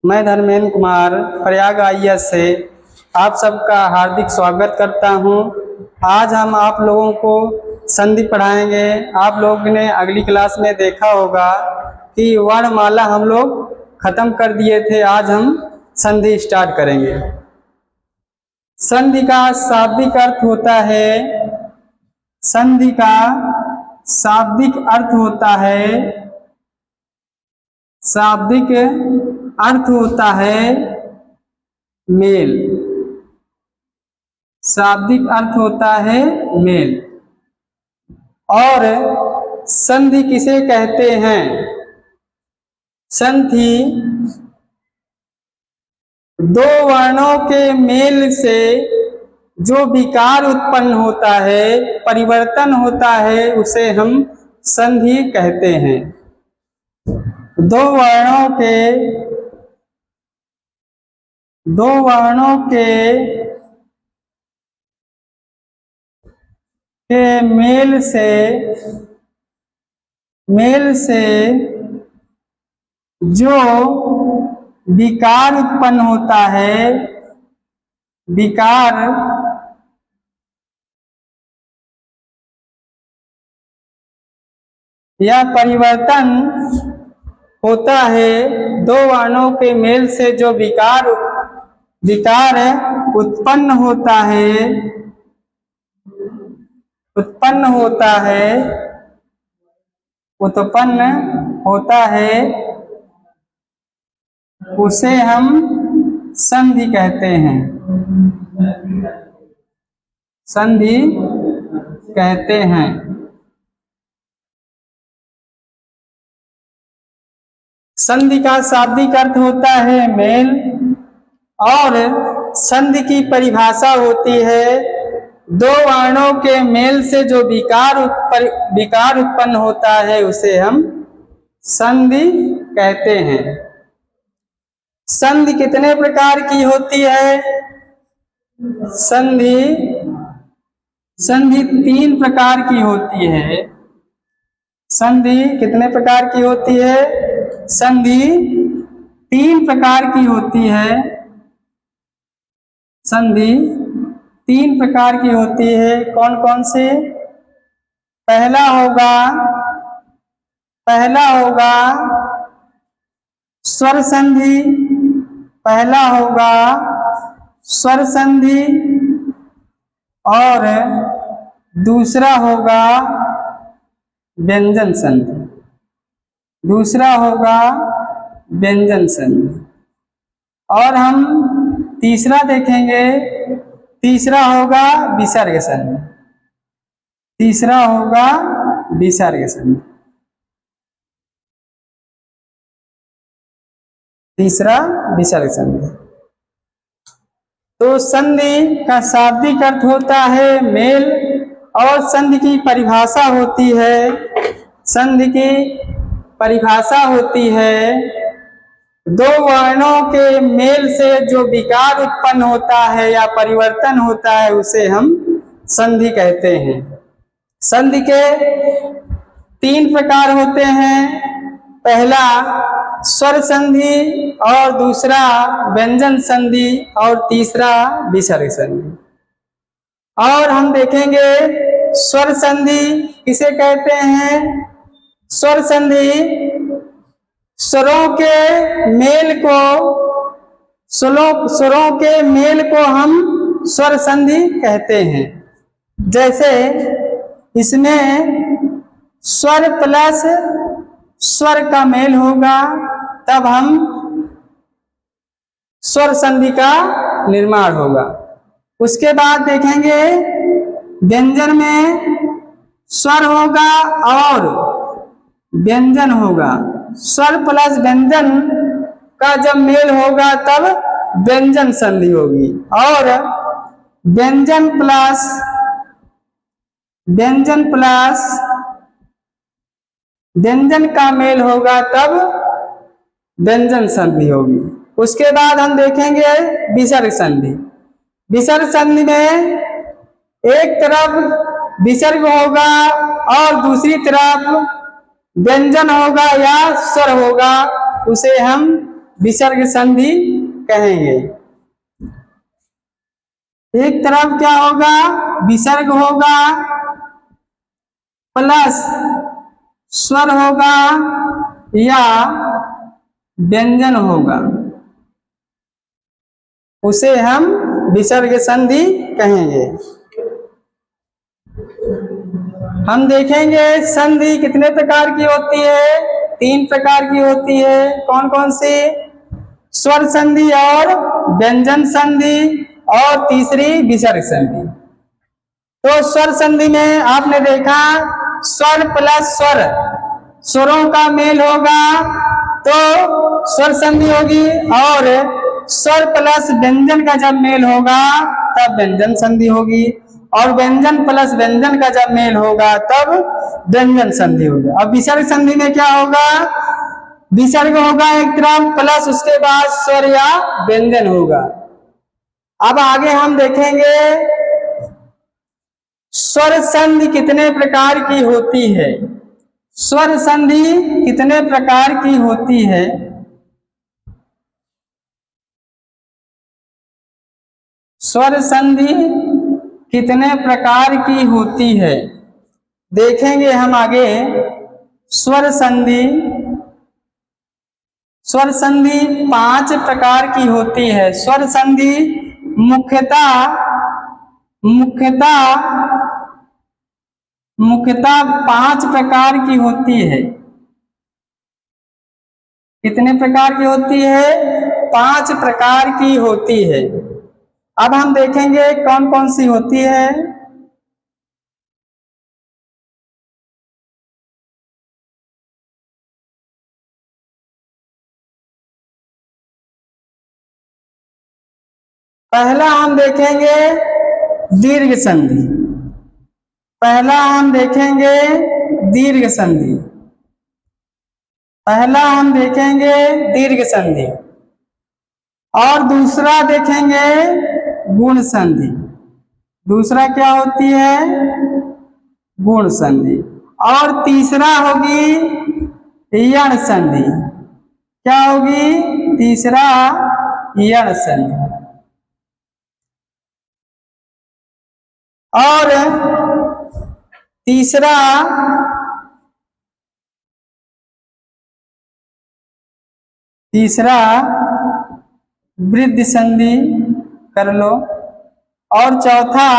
मैं धर्मेंद्र कुमार प्रयाग आईएएस से आप सबका हार्दिक स्वागत करता हूं। आज हम आप लोगों को संधि पढ़ाएंगे। आप लोगों ने अगली क्लास में देखा होगा कि वर्णमाला हम लोग खत्म कर दिए थे। आज हम संधि स्टार्ट करेंगे। संधि का शाब्दिक अर्थ होता है, संधि का शाब्दिक अर्थ होता है, शाब्दिक अर्थ होता है मेल। शाब्दिक अर्थ होता है मेल। और संधि किसे कहते हैं? संधि दो वर्णों के मेल से जो विकार उत्पन्न होता है, परिवर्तन होता है, उसे हम संधि कहते हैं। दो वर्णों के मेल से जो विकार उत्पन्न होता है, विकार या परिवर्तन होता है, दो वर्णों के मेल से जो विकार उत्पन्न होता है, उसे हम संधि कहते हैं। संधि कहते हैं। संधि का शाब्दिक अर्थ होता है मेल, और संधि की परिभाषा होती है दो वर्णों के मेल से जो विकार उत्पन्न होता है, उसे हम संधि कहते हैं। संधि कितने प्रकार की होती है? संधि तीन प्रकार की होती है। संधि कितने प्रकार की होती है? संधि तीन प्रकार की होती है। संधि तीन प्रकार की होती है। कौन कौन से? पहला होगा स्वर संधि। पहला होगा स्वर संधि, और दूसरा होगा व्यंजन संधि। दूसरा होगा व्यंजन संधि। और हम तीसरा देखेंगे, तीसरा होगा विसर्ग संधि। तीसरा होगा विसर्ग संधि। तीसरा विसर्ग संधि। तो संधि का शाब्दिक अर्थ होता है मेल, और संधि की परिभाषा होती है, संधि की परिभाषा होती है दो वर्णों के मेल से जो विकार उत्पन्न होता है या परिवर्तन होता है, उसे हम संधि कहते हैं। संधि के तीन प्रकार होते हैं। पहला स्वर संधि, और दूसरा व्यंजन संधि, और तीसरा विसर्ग संधि। और हम देखेंगे स्वर संधि किसे कहते हैं? स्वर संधि स्वरों के मेल को हम स्वर संधि कहते हैं। जैसे इसमें स्वर प्लस स्वर का मेल होगा, तब हम स्वर संधि का निर्माण होगा। उसके बाद देखेंगे व्यंजन में स्वर होगा और व्यंजन होगा। स्वर प्लस व्यंजन का जब मेल होगा तब व्यंजन संधि होगी, और व्यंजन का मेल होगा तब व्यंजन संधि होगी। उसके बाद हम देखेंगे विसर्ग संधि। विसर्ग संधि में एक तरफ विसर्ग होगा और दूसरी तरफ व्यंजन होगा या स्वर होगा, उसे हम विसर्ग संधि कहेंगे। एक तरफ क्या होगा, विसर्ग होगा प्लस स्वर होगा या व्यंजन होगा, उसे हम विसर्ग संधि कहेंगे। हम देखेंगे संधि कितने प्रकार की होती है, 3 प्रकार की होती है। कौन कौन सी? स्वर संधि और व्यंजन संधि और तीसरी विसर्ग संधि। तो स्वर संधि में आपने देखा स्वर प्लस स्वर, स्वरों का मेल होगा तो स्वर संधि होगी, और स्वर प्लस व्यंजन का जब मेल होगा तब व्यंजन संधि होगी, और व्यंजन प्लस व्यंजन का जब मेल होगा तब व्यंजन संधि होगी। अब विसर्ग संधि में क्या होगा, विसर्ग होगा एक तरफ प्लस उसके बाद स्वर या व्यंजन होगा। अब आगे हम देखेंगे स्वर संधि कितने प्रकार की होती है। स्वर संधि कितने प्रकार की होती है? स्वर संधि कितने प्रकार की होती है, देखेंगे हम आगे। स्वर संधि 5 प्रकार की होती है। स्वर संधि मुख्यतः 5 प्रकार की होती है। कितने प्रकार की होती है? 5 प्रकार की होती है। अब हम देखेंगे कौन कौन सी होती है। पहला हम देखेंगे दीर्घ संधि। पहला हम देखेंगे दीर्घ संधि। पहला हम देखेंगे दीर्घ संधि और दूसरा देखेंगे गुण संधि। दूसरा क्या होती है? गुण संधि। और तीसरा होगी यण संधि। क्या होगी? तीसरा यण संधि। और तीसरा वृद्धि संधि कर लो, और चौथा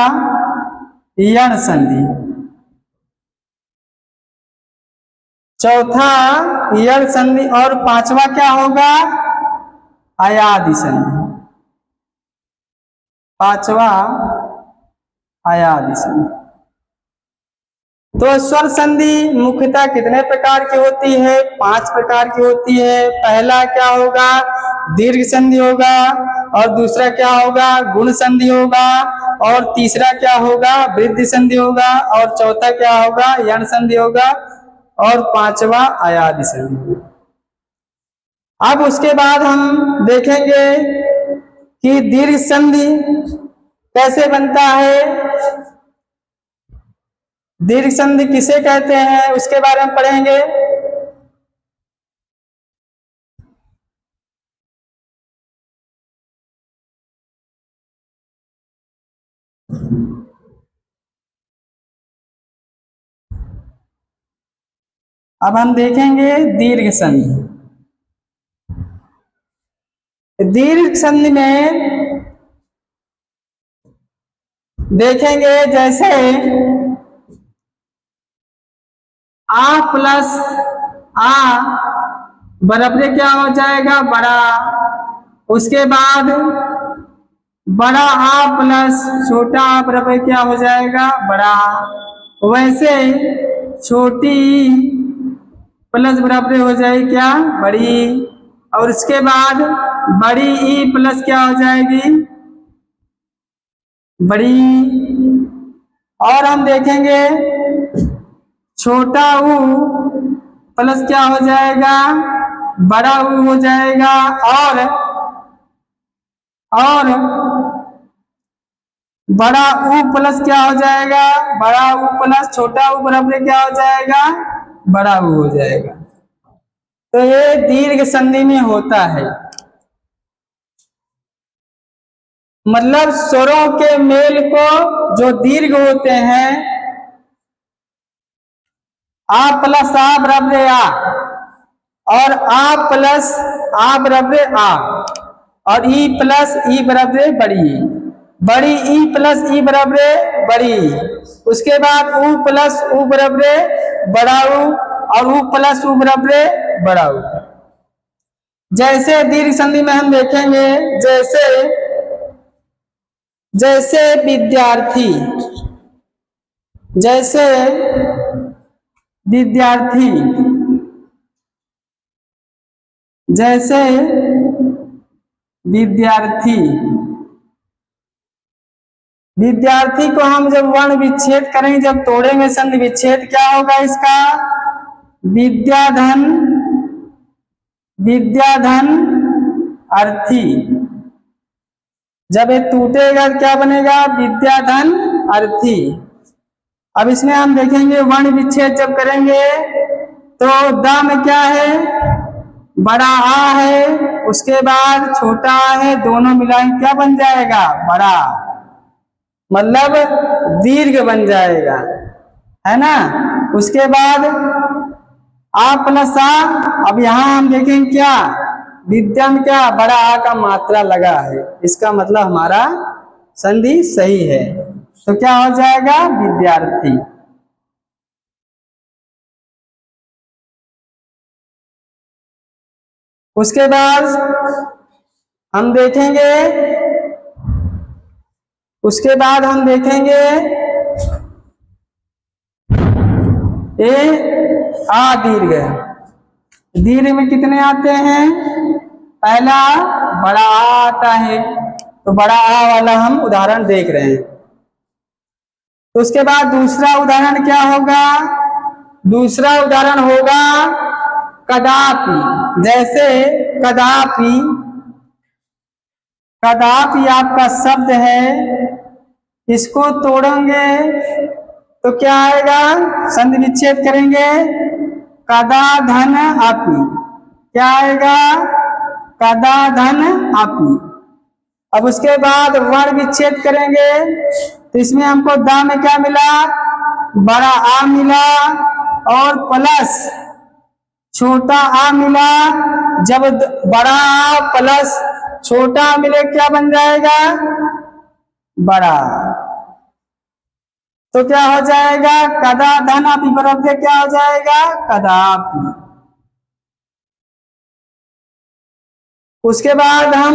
यण संधि। चौथा यण संधि और पांचवा क्या होगा? अयादि संधि। पांचवा अयादि संधि। तो स्वर संधि मुख्यतः कितने प्रकार की होती है? 5 प्रकार की होती है। पहला क्या होगा? दीर्घ संधि होगा, और दूसरा क्या होगा? गुण संधि होगा, और तीसरा क्या होगा? वृद्धि संधि होगा, और चौथा क्या होगा? यण संधि होगा, और पांचवा अयादि संधि होगा। अब उसके बाद हम देखेंगे कि दीर्घ संधि कैसे बनता है, दीर्घ संधि किसे कहते हैं, उसके बारे में पढ़ेंगे। अब हम देखेंगे दीर्घ संधि। दीर्घ संधि में देखेंगे जैसे आ प्लस आ बराबर क्या हो जाएगा? बड़ा। उसके बाद बड़ा आ प्लस छोटा आ बराबर क्या हो जाएगा? बड़ा। वैसे छोटी प्लस बराबर हो जाएगी क्या? बड़ी। और उसके बाद बड़ी ई प्लस क्या हो जाएगी? बड़ी। और हम देखेंगे छोटा ऊ प्लस क्या हो जाएगा? बड़ा ऊ हो जाएगा। और बड़ा ऊ प्लस क्या हो जाएगा? बड़ा ऊ प्लस छोटा ऊ बराबर क्या हो जाएगा? बड़ा ऊ हो जाएगा। तो ये दीर्घ संधि में होता है। मतलब स्वरों के मेल को जो दीर्घ होते हैं, आ प्लस आ बराबर आ, और आ प्लस आ बराबर आ, और ई प्लस ई बराबर बड़ी, बड़ी ई प्लस ई बराबर बड़ी, उसके बाद ऊ प्लस ऊ बराबर बड़ा ऊ, और ऊ प्लस ऊ बराबर बड़ा ऊ। जैसे दीर्घ संधि में हम देखेंगे, जैसे जैसे विद्यार्थी, जैसे विद्यार्थी, जैसे विद्यार्थी, विद्यार्थी को हम जब वर्ण विच्छेद करेंगे, जब तोड़ेंगे संधि विच्छेद, क्या होगा इसका? विद्याधन, विद्याधन अर्थी। जब ये टूटेगा क्या बनेगा? विद्याधन अर्थी। अब इसमें हम देखेंगे वर्ण विच्छेद जब करेंगे तो द में क्या है? बड़ा आ है, उसके बाद छोटा आ है, दोनों मिलाएंगे क्या बन जाएगा? बड़ा, मतलब दीर्घ बन जाएगा, है ना। उसके बाद आ प्लस आ, अब यहां हम देखेंगे क्या? विद्या में क्या? बड़ा आ का मात्रा लगा है, इसका मतलब हमारा संधि सही है। तो क्या हो जाएगा? विद्यार्थी। उसके बाद हम देखेंगे, उसके बाद हम देखेंगे ए आ दीर्घ। दीर्घ में कितने आते हैं? पहला बड़ा आ आता है, तो बड़ा आ वाला हम उदाहरण देख रहे हैं। तो उसके बाद दूसरा उदाहरण क्या होगा? दूसरा उदाहरण होगा कदापि। जैसे कदापि, कदापि आपका शब्द है, इसको तोड़ेंगे तो क्या आएगा? संधि विच्छेद करेंगे, कदा धन आपी, क्या आएगा? कदा धन आपी। अब उसके बाद वर्ण विच्छेद करेंगे तो इसमें हमको दा में क्या मिला? बड़ा आ मिला, और प्लस छोटा आ मिला। जब बड़ा आ प्लस छोटा आ मिले क्या बन जाएगा? बड़ा। तो क्या हो जाएगा? कदा धन आपी बराबर क्या हो जाएगा? कदापि। उसके बाद हम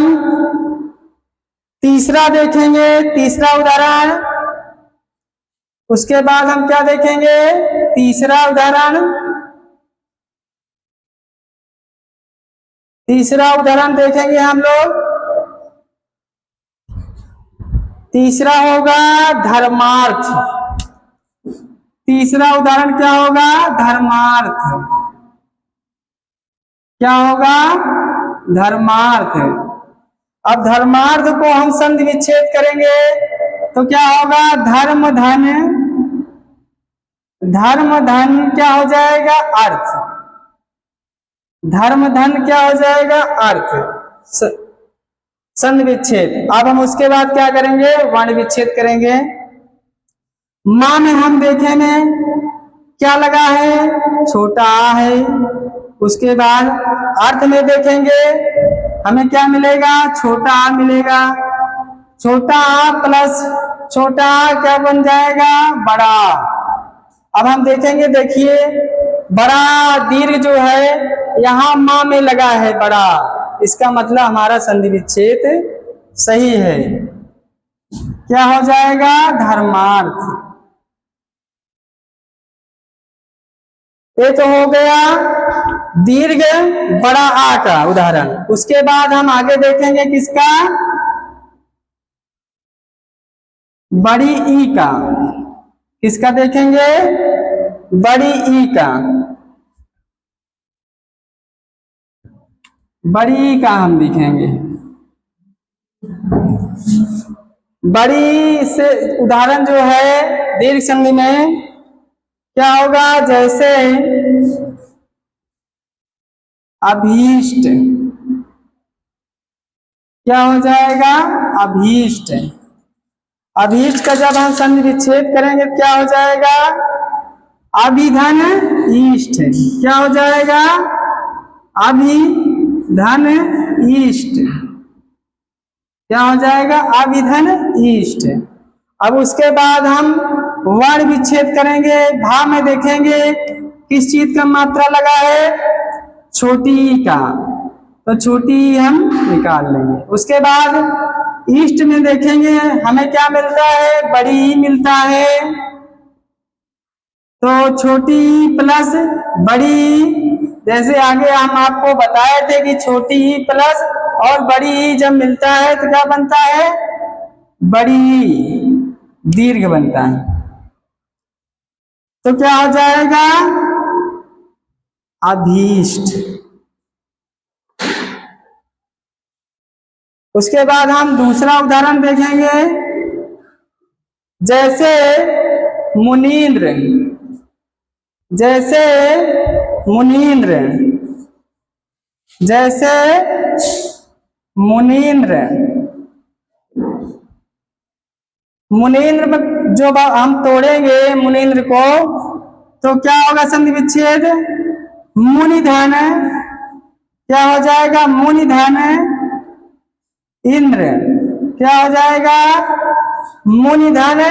तीसरा देखेंगे, तीसरा उदाहरण। उसके बाद हम क्या देखेंगे? तीसरा उदाहरण। तीसरा उदाहरण देखेंगे हम लोग, तीसरा होगा धर्मार्थ। तीसरा उदाहरण क्या होगा? धर्मार्थ। क्या होगा? धर्मार्थ। अब धर्मार्थ को हम संधि विच्छेद करेंगे तो क्या होगा? धर्म धन, धर्म धन क्या हो जाएगा? अर्थ। धर्म धन क्या हो जाएगा? अर्थ। संधि विच्छेद। अब हम उसके बाद क्या करेंगे? वर्ण विच्छेद करेंगे। मां में हम देखेंगे क्या लगा है? छोटा आ है। उसके बाद अर्थ में देखेंगे हमें क्या मिलेगा? छोटा आ मिलेगा। छोटा आ प्लस छोटा आ क्या बन जाएगा? बड़ा। अब हम देखेंगे, देखिए बड़ा दीर्घ जो है यहां मां में लगा है बड़ा, इसका मतलब हमारा संधि विच्छेद सही है। क्या हो जाएगा? धर्मार्थ। ये तो हो गया दीर्घ बड़ा आ का उदाहरण। उसके बाद हम आगे देखेंगे किसका? बड़ी ई का। किसका देखेंगे? बड़ी ई का। बड़ी ई का हम देखेंगे। बड़ी से उदाहरण जो है दीर्घ संधि में क्या होगा? जैसे अभीष्ट, क्या हो जाएगा? अभीष्ट। अभीष्ट का जब हम संधि विच्छेद करेंगे क्या हो जाएगा? अभिधन इष्ट। क्या हो जाएगा? अभिधन इष्ट। क्या हो जाएगा? अभिधन इष्ट। अब उसके बाद हम वर्ण विच्छेद करेंगे। भा में देखेंगे किस चीज का मात्रा लगा है? छोटी ई का, तो छोटी ई हम निकाल लेंगे। उसके बाद ईस्ट में देखेंगे हमें क्या मिलता है? बड़ी ई मिलता है, तो छोटी ई प्लस बड़ी ई। जैसे आगे हम आपको बताए थे कि छोटी ई प्लस और बड़ी ई जब मिलता है तो क्या बनता है? बड़ी ई दीर्घ बनता है। तो क्या हो जाएगा? अभीष्ट। उसके बाद हम दूसरा उदाहरण देखेंगे। जैसे मुनीन्द्र, जैसे मुनीन्द्र, जैसे मुनीन्द्र। मुनीन्द्र में जो हम तोड़ेंगे मुनीन्द्र को, तो क्या होगा? संधि विच्छेद मुनिधन। क्या हो जाएगा? मुनिधन इंद्र। क्या हो जाएगा? मुनिधन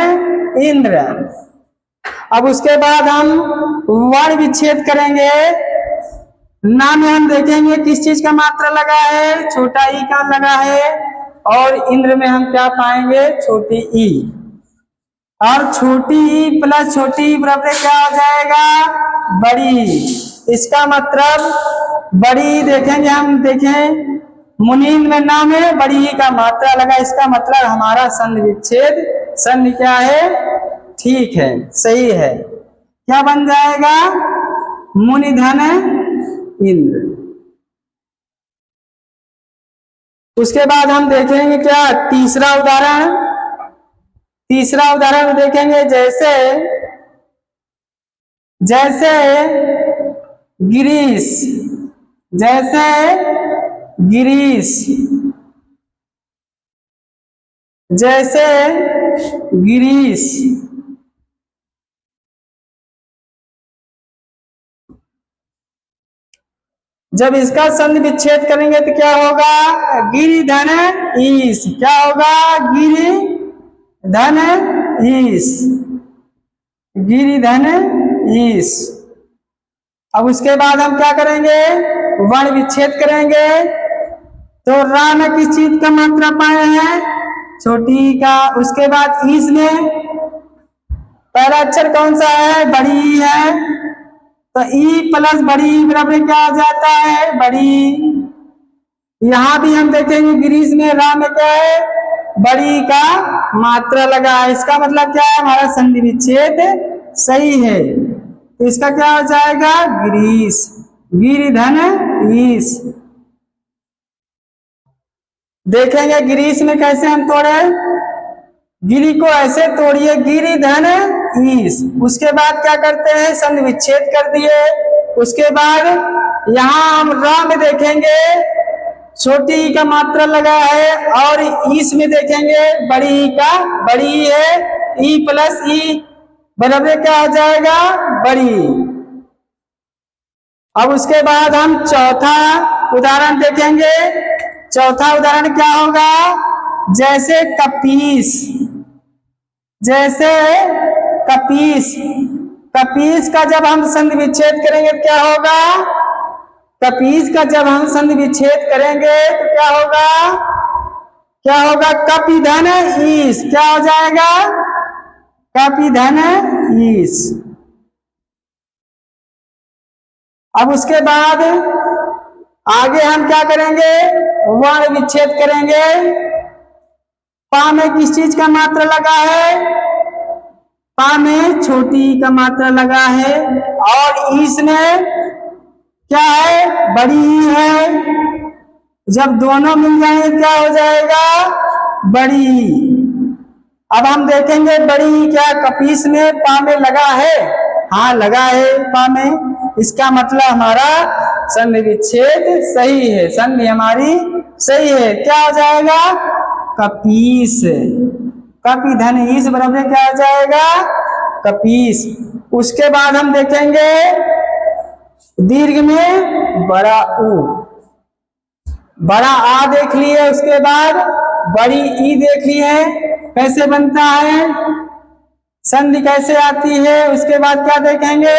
इंद्र। अब उसके बाद हम वर्ण विच्छेद करेंगे। ना में हम देखेंगे किस चीज का मात्रा लगा है? छोटा ई का लगा है। और इंद्र में हम क्या पाएंगे? छोटी ई। और छोटी ई प्लस छोटी ई बराबर क्या हो जाएगा? बड़ी। इसका मतलब बड़ी देखेंगे हम, देखें मुनीन्द्र में नाम है, बड़ी ई का मात्रा लगा। इसका मतलब हमारा संधि विच्छेद संधि क्या है? ठीक है, सही है। क्या बन जाएगा? मुनिधन इंद्र। उसके बाद हम देखेंगे क्या? तीसरा उदाहरण। तीसरा उदाहरण देखेंगे जैसे, जैसे गिरीश, जैसे गिरीश, जैसे गिरीश। जब इसका संधि विच्छेद करेंगे तो क्या होगा? गिरिधन ईश। क्या होगा? गिरिधन ईश, गिरिधन ईश। अब उसके बाद हम क्या करेंगे? वर्ण विच्छेद करेंगे। तो रा में किस चीज का मात्रा पाए हैं? छोटी का। उसके बाद ईश में पहला अक्षर कौन सा है? बड़ी ई है, तो ई प्लस बड़ी ई बराबर क्या आ जाता है? बड़ी। यहां भी हम देखेंगे गिरीश में रा में क्या है? बड़ी का मात्रा लगा है। इसका मतलब क्या है? हमारा संधि विच्छेद सही है। तो इसका क्या हो जाएगा? गिरीश, गिरिधन ईश। देखेंगे गिरीश में कैसे हम तोड़े। गिरी को ऐसे तोड़िए, गिरिधन ईश। उसके बाद क्या करते हैं? संधि विच्छेद कर दिए। उसके बाद यहां हम रा में देखेंगे छोटी ई का मात्रा लगा है, और ईश में देखेंगे बड़ी ई का, बड़ी ई है, ई प्लस ई बराबर क्या हो जाएगा? बड़ी। अब उसके बाद हम चौथा उदाहरण देखेंगे। चौथा उदाहरण क्या होगा? जैसे कपीस, जैसे कपीस। कपीस का जब हम संधि विच्छेद करेंगे तो क्या होगा? कपीस का जब हम संधि विच्छेद करेंगे तो क्या होगा? क्या होगा? कपिधन ईश। क्या हो जाएगा? कपिधन ईश। अब उसके बाद आगे हम क्या करेंगे? वर्ण विच्छेद करेंगे। पा में किस चीज का मात्रा लगा है? पा में छोटी ई का मात्रा लगा है, और ईश में क्या है? बड़ी ई है। जब दोनों मिल जाएंगे क्या हो जाएगा? बड़ी ई। अब हम देखेंगे बड़ी ई क्या कपीस में पा में लगा है? हाँ लगा है पा में। इसका मतलब हमारा संधि विच्छेद सही है, संधि हमारी सही है। क्या हो जाएगा? कपीस। कपि धन ईस बराबर क्या आ जाएगा? कपीस। उसके बाद हम देखेंगे दीर्घ में बड़ा ऊ, बड़ा आ देख लिए, उसके बाद बड़ी ई देख ली है, कैसे बनता है, संधि कैसे आती है, उसके बाद क्या देखेंगे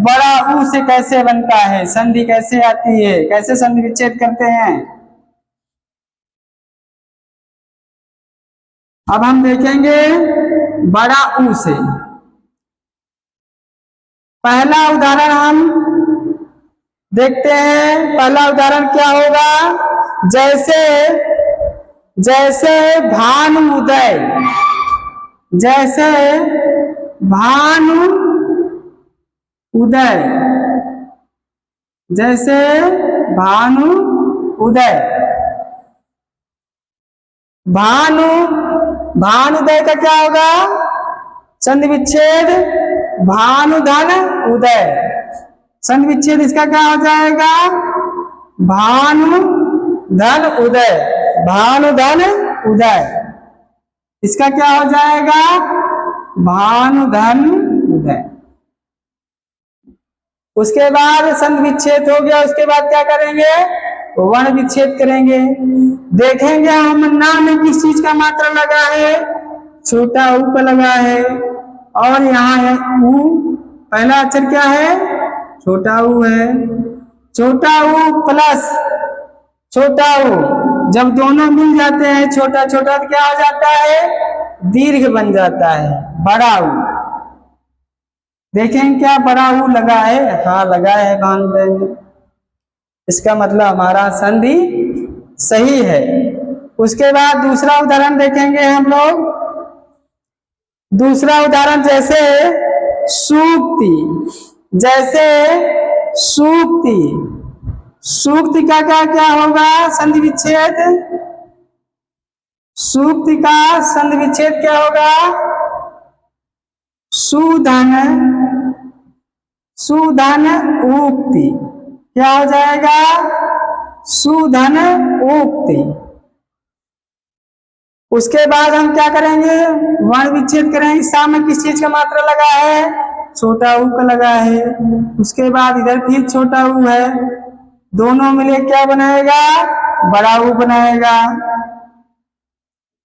बड़ा ऊ से कैसे बनता है, संधि कैसे आती है, कैसे संधि विच्छेद करते हैं। अब हम देखेंगे बड़ा ऊ से। पहला उदाहरण हम देखते हैं। पहला उदाहरण क्या होगा? जैसे जैसे भानु उदय, जैसे भानु उदय, जैसे भानु उदय। भानु भानुदय का क्या होगा? संधि विच्छेद भानु धन उदय। संधि विच्छेद इसका क्या हो जाएगा? भानु धन उदय, भानु धन उदय। इसका क्या हो जाएगा? भानु धन उदय। उसके बाद संधि विच्छेद हो गया, उसके बाद क्या करेंगे? वर्ण विच्छेद करेंगे। देखेंगे हम नाम में किस चीज का मात्रा लगा है? छोटा ऊ का लगा है, और यहाँ है ऊ, पहला अक्षर क्या है? छोटा ऊ है। छोटा ऊ प्लस छोटा ऊ जब दोनों मिल जाते हैं छोटा छोटा, तो क्या हो जाता है? दीर्घ बन जाता है, बड़ा ऊ। देखें क्या बड़ा ऊ लगा है? हाँ लगा है भानुदय में। इसका मतलब हमारा संधि सही है। उसके बाद दूसरा उदाहरण देखेंगे हम लोग। दूसरा उदाहरण जैसे सूक्ति, जैसे सूक्ति। सूक्ति का क्या क्या होगा? संधि विच्छेद। सूक्ति का संधि विच्छेद क्या होगा? सुधन, सुधन उक्ति। क्या हो जाएगा? सुधन उक्ति। उसके बाद हम क्या करेंगे? वर्ण विच्छेद करेंगे। सामने किस चीज का मात्रा लगा है? छोटा ऊ का लगा है। उसके बाद इधर फिर छोटा ऊ है, दोनों मिले क्या बनाएगा? बड़ा ऊ बनाएगा।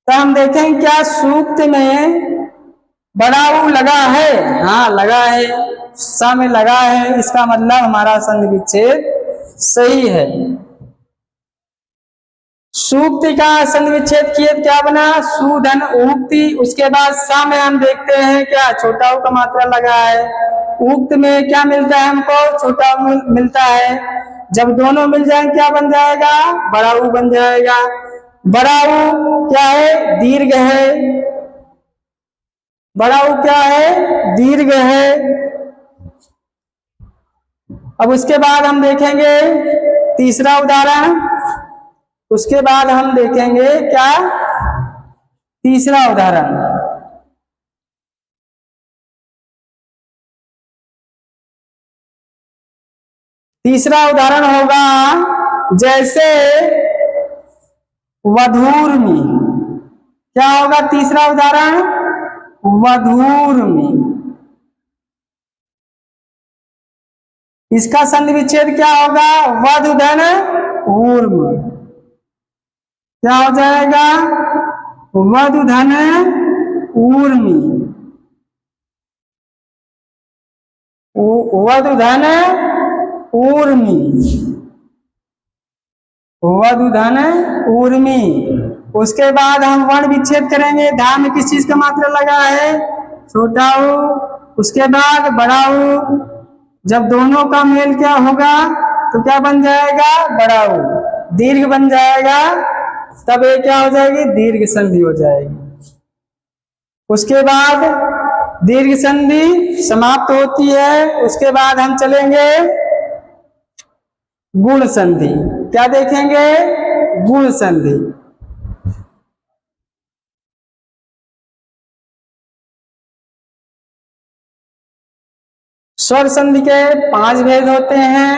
तो हम देखें क्या सूक्त में बड़ा ऊ लगा है? हाँ लगा है, सामने लगा है। इसका मतलब हमारा संधि विच्छेद सही है। सूक्ति का संधि विच्छेद किए क्या बना? सुधन उक्ति। उसके बाद सा में हम देखते हैं क्या? छोटा ऊ का मात्रा लगा है। उक्त में क्या मिलता है हमको? छोटा ऊ मिलता है। जब दोनों मिल जाए क्या बन जाएगा? बड़ा ऊ बन जाएगा। बड़ा ऊ क्या है? दीर्घ है। बड़ा ऊ क्या है? दीर्घ है। अब उसके बाद हम देखेंगे तीसरा उदाहरण। उसके बाद हम देखेंगे क्या? तीसरा उदाहरण। तीसरा उदाहरण होगा जैसे वधूर्मी। क्या होगा तीसरा उदाहरण? वधूर्मी। इसका संधि विच्छेद क्या होगा? वधु धन ऊर्म। क्या हो जाएगा? वधु धन ऊर्मी। वधु धन ऊर्मी, वधु धन ऊर्मी। उसके बाद हम वर्ण विच्छेद करेंगे। धा में किस चीज का मात्रा लगा है? छोटा ऊ। उसके बाद बड़ा ऊ। जब दोनों का मेल क्या होगा तो क्या बन जाएगा? बड़ा ऊ। दीर्घ बन जाएगा, तब ये क्या हो जाएगी? दीर्घ संधि हो जाएगी। उसके बाद दीर्घ संधि समाप्त होती है। उसके बाद हम चलेंगे गुण संधि। क्या देखेंगे? गुण संधि। स्वर संधि के 5 भेद होते हैं,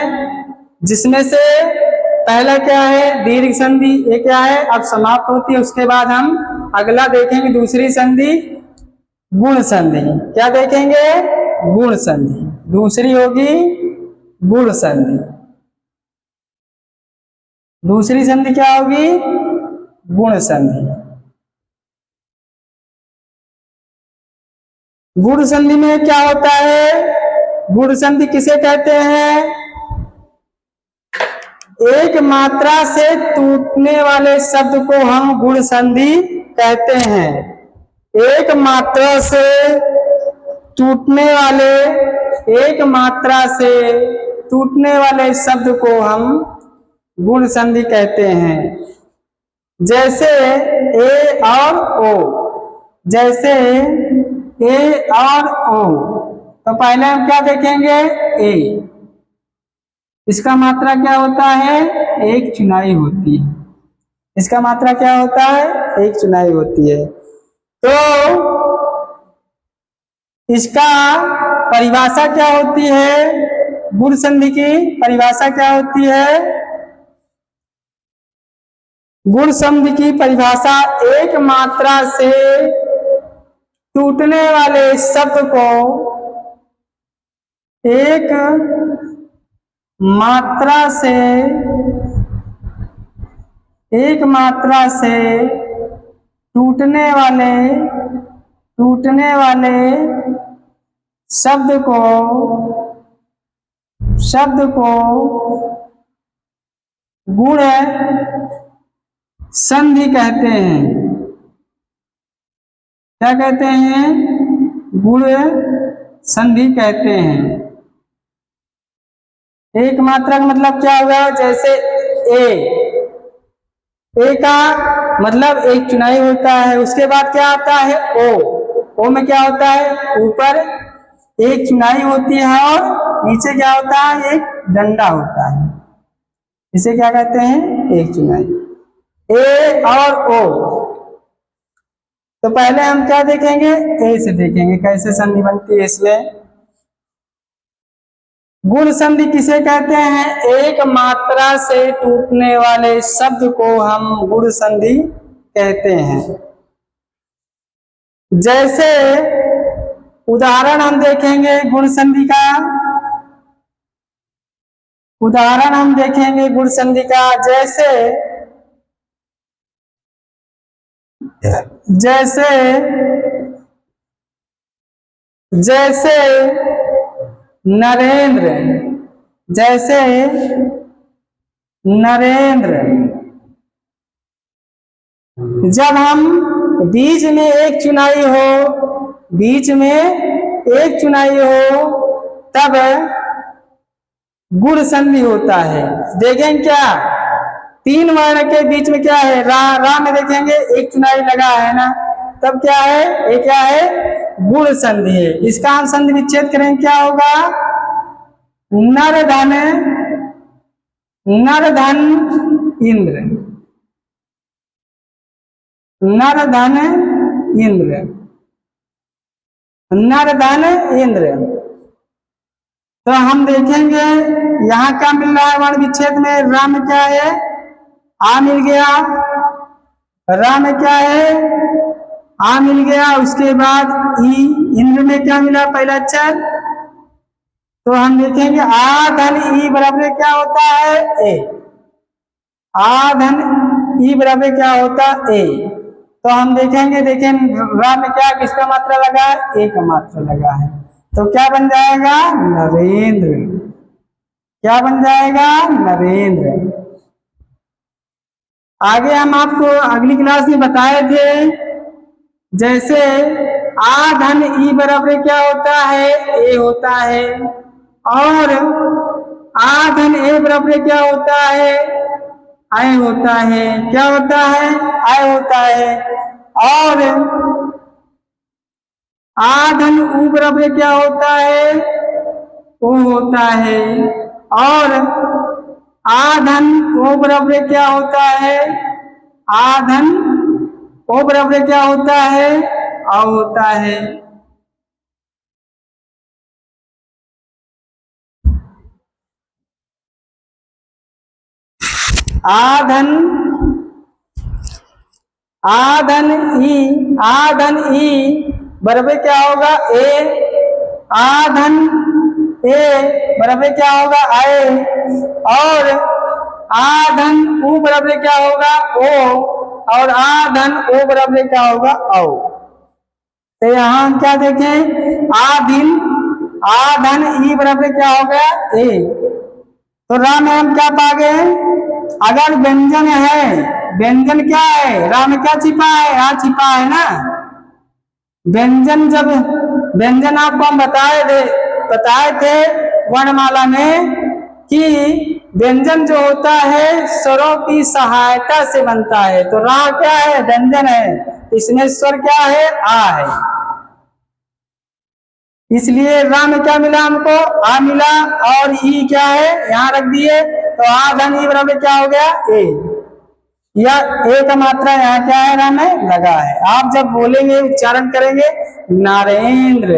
जिसमें से पहला क्या है, दीर्घ संधि, ये क्या है अब समाप्त होती है। उसके बाद हम अगला देखेंगे दूसरी संधि, गुण संधि। क्या देखेंगे, गुण संधि। दूसरी होगी गुण संधि। दूसरी संधि क्या होगी, गुण संधि। गुण संधि में क्या होता है, गुण संधि किसे कहते हैं, एक मात्रा से टूटने वाले शब्द को हम गुण संधि कहते हैं। एक मात्रा से टूटने वाले, एक मात्रा से टूटने वाले शब्द को हम गुण संधि कहते हैं। जैसे ए और ओ, जैसे ए और ओ। तो पहले हम क्या देखेंगे, ए, इसका मात्रा क्या होता है, एक चुनाई होती है। इसका मात्रा क्या होता है, एक चुनाई होती है। तो इसका परिभाषा क्या होती है, गुण संधि की परिभाषा क्या होती है, गुण संधि की परिभाषा एक मात्रा से टूटने वाले शब्द को, एक मात्रा से, एक मात्रा से टूटने वाले शब्द को गुण संधि कहते हैं। क्या कहते हैं, गुण संधि कहते हैं। एक मात्रा का मतलब क्या होगा, जैसे ए का मतलब एक चुनाई होता है। उसके बाद क्या आता है, ओ में क्या होता है, ऊपर एक चुनाई होती है और नीचे क्या होता है, एक डंडा होता है। इसे क्या कहते हैं, एक चुनाई। ए और ओ। तो पहले हम क्या देखेंगे, ए से देखेंगे कैसे संधि बनती है इसमें। गुण संधि किसे कहते हैं, एक मात्रा से टूटने वाले शब्द को हम गुण संधि कहते हैं। जैसे उदाहरण हम देखेंगे गुण संधि का, उदाहरण हम देखेंगे गुण संधि का। जैसे जैसे नरेंद्र, जैसे नरेंद्र। जब हम बीच में एक चुनाई हो, बीच में एक चुनाई हो, तब गुण संधि होता है। देखें क्या, तीन वर्ण के बीच में क्या है, रा में देखेंगे एक चुनाई लगा है ना, तब क्या है, ये क्या है, गुण संधि है। इसका हम संधि विच्छेद करेंगे, क्या होगा, नर धन इंद्र, नर धन इंद्र, नर धन इंद्र। तो हम देखेंगे यहाँ क्या मिल रहा है, वर्ण विच्छेद में रा में क्या है, आ मिल गया, रा में क्या है, आ मिल गया। उसके बाद ई, इंद्र में क्या मिला, पहला अक्षर। तो हम देखेंगे आ धन ई बराबर क्या होता है, ए। आ धन ई बराबर क्या होता है, ए। तो हम देखेंगे, देखें रा में क्या, किसका मात्रा लगा है, ए का मात्रा लगा है। तो क्या बन जाएगा, नरेंद्र। क्या बन जाएगा, नरेंद्र। आगे हम आपको अगली क्लास में बताए थे, जैसे आ धन ई बराबर क्या होता है, ए होता है। और आ धन ए बराबर क्या होता है, आय होता है। क्या होता है, आय होता है। और आ धन ऊ बराबर क्या होता है, ओ होता है। और आ धन ओ बराबर क्या होता है, आ धन ओ बराबर क्या होता है, आ होता है। आधन, आधन ई, आधन ई बराबर क्या होगा ए, आधन ए बराबर क्या होगा आए, और आधन ऊ बराबर क्या होगा ओ, और आधन ओ बराबर क्या होगा औ। तो यहां हम क्या देखें, आधीन, आधन ई बराबर क्या हो गया ए। तो रा में हम क्या पा गए, अगर व्यंजन है, व्यंजन क्या है, रा में क्या छिपा है, आ छिपा है ना। व्यंजन, जब व्यंजन आपको हम बताए थे वर्णमाला में कि व्यंजन जो होता है स्वरों की सहायता से बनता है। तो रा क्या है, व्यंजन है, इसमें स्वर क्या है, आ है, इसलिए रा में क्या मिला हमको, आ मिला, और ई क्या है यहां रख दिए। तो आ धन ई बराबर क्या हो गया ए, या ए का मात्रा यहाँ क्या है, रा में लगा है। आप जब बोलेंगे, उच्चारण करेंगे नरेंद्र,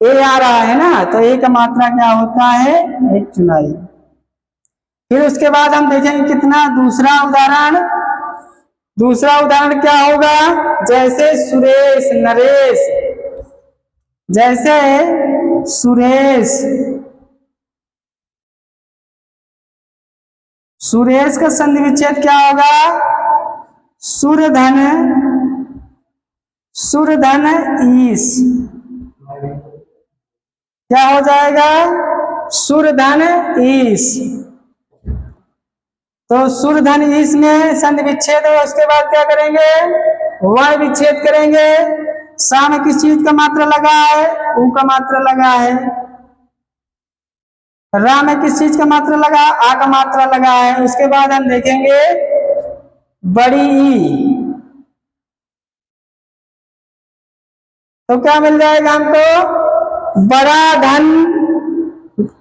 ए आ रहा है ना, तो ए का मात्रा क्या होता है, एक चुनाई। फिर उसके बाद हम देखेंगे कितना, दूसरा उदाहरण, दूसरा उदाहरण क्या होगा, जैसे सुरेश, नरेश, जैसे सुरेश, सुरेश का संधि विच्छेद क्या होगा, सुरधन, सुरधन ईश, क्या हो जाएगा, सुरधन ईश। तो सुरधन ईश में संधि विच्छेद है, उसके बाद क्या करेंगे, वर्ण विच्छेद करेंगे। सा में किस चीज का मात्रा लगा है, ऊ का मात्रा लगा है। रा में किस चीज का मात्रा लगा, आ का मात्रा लगा है। उसके बाद हम देखेंगे बड़ी ई, तो क्या मिल जाएगा हमको, बड़ा धन,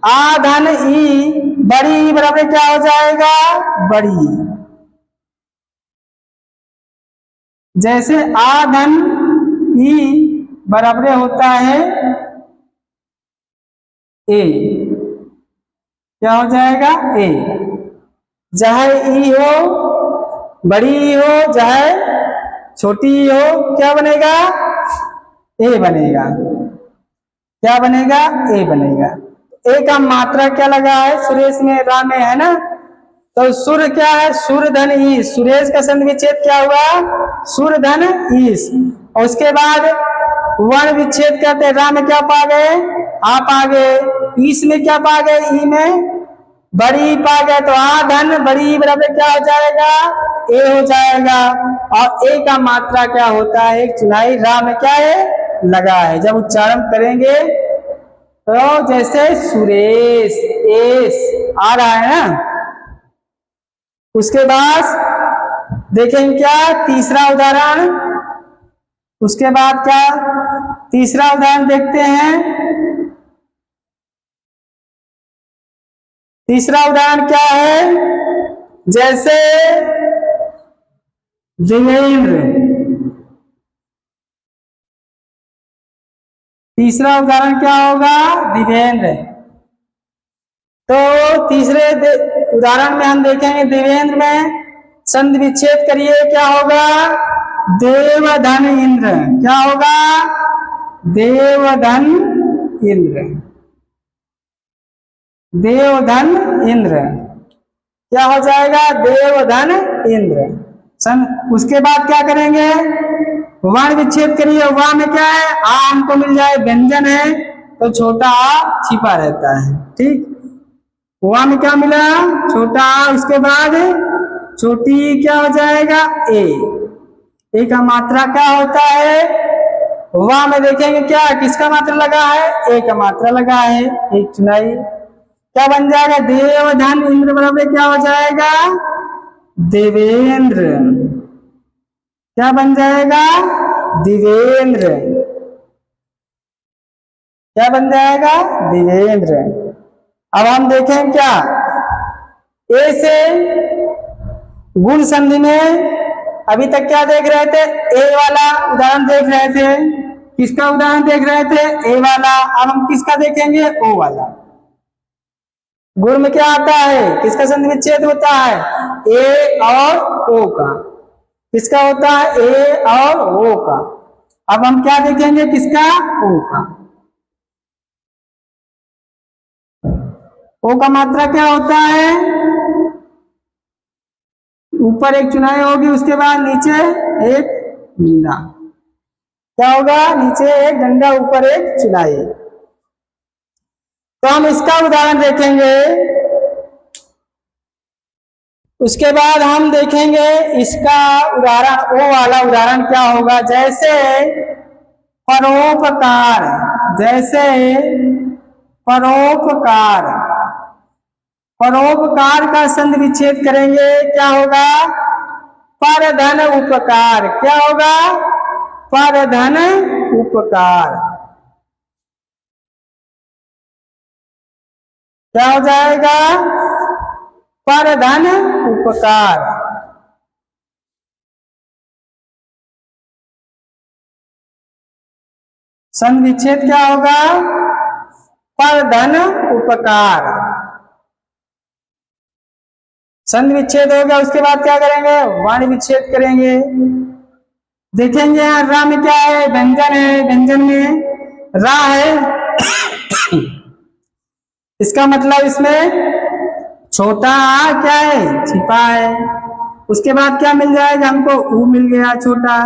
आ धन ई, बड़ी बराबर क्या हो जाएगा, बड़ी। जैसे आ धन ई बराबर होता है ए, क्या हो जाएगा ए, चाहे ई हो, बड़ी ई हो, चाहे छोटी ई हो, क्या बनेगा, ए बनेगा, क्या बनेगा, ए बनेगा। ए का मात्रा क्या लगा है, सुरेश में, रा में है ना। तो सुर क्या है, सुर धन ईश, सुरेश का संधि विच्छेद क्या हुआ, सुर धन ईश। और उसके बाद वर्ण विच्छेद करते हैं, रा में क्या पा गए, आ पा गए, ईश में क्या पा गए, ई में बड़ी पा गए। तो आ धन बड़ी बराबर क्या हो जाएगा, ए हो जाएगा। और ए का मात्रा क्या होता है, एक चुनाई, रा में क्या है, लगा है। जब उच्चारण करेंगे तो जैसे सुरेश, एस आ रहा है ना। उसके बाद देखेंगे क्या, तीसरा उदाहरण, उसके बाद क्या, तीसरा उदाहरण देखते हैं। तीसरा उदाहरण क्या है, जैसे देवेंद्र, तीसरा उदाहरण क्या होगा, देवेंद्र। तो तीसरे उदाहरण में हम देखेंगे देवेंद्र में संधि विच्छेद करिए, क्या होगा, देवधन इंद्र, क्या होगा, देवधन इंद्र, देवधन इंद्र, क्या हो जाएगा, देवधन इंद्र। उसके बाद क्या करेंगे, वर्ण विच्छेद करिए। वा में क्या है, आ हमको मिल जाए, व्यंजन है तो छोटा आ छिपा रहता है, ठीक। वा में क्या मिला, छोटा आ, उसके बाद छोटी क्या हो जाएगा, ए का मात्रा क्या होता है, वा में देखेंगे क्या, किसका मात्रा लगा है, ए का मात्रा लगा है, एक चुनाई, क्या बन जाएगा, देवधन इंद्र बराबर क्या हो जाएगा, देवेंद्र, क्या बन जाएगा, देवेंद्र, क्या बन जाएगा, देवेंद्र। अब हम देखें क्या, ए से गुण संधि में अभी तक क्या देख रहे थे, ए वाला उदाहरण देख रहे थे। किसका उदाहरण देख रहे थे, ए वाला। अब हम किसका देखेंगे, ओ वाला। गुण में क्या आता है, किसका संधि विच्छेद होता है, ए और ओ का। किसका होता है, ए और ओ का। अब हम क्या देखेंगे, किसका, ओ का। ओ का मात्रा क्या होता है, ऊपर एक चुनाई होगी, उसके बाद नीचे एक डंडा। क्या होगा, नीचे एक डंडा ऊपर एक चुनाई। तो हम इसका उदाहरण देखेंगे, उसके बाद हम देखेंगे इसका उदाहरण, ओ वाला उदाहरण क्या होगा। जैसे परोपकार, जैसे परोपकार, परोपकार का संधि विच्छेद करेंगे, क्या होगा, पर धन उपकार। क्या होगा, पर धन उपकार। क्या हो जाएगा, पर धन उपकार। संधि विच्छेद क्या होगा, पर धन उपकार। संधि विच्छेद हो गया, उसके बाद क्या करेंगे, वर्ण विच्छेद करेंगे। देखेंगे यहाँ रा में क्या है, व्यंजन है, व्यंजन में रा है। इसका मतलब इसमें छोटा आ क्या है, छिपा है। उसके बाद क्या मिल जाएगा हमको, ऊ मिल गया छोटा।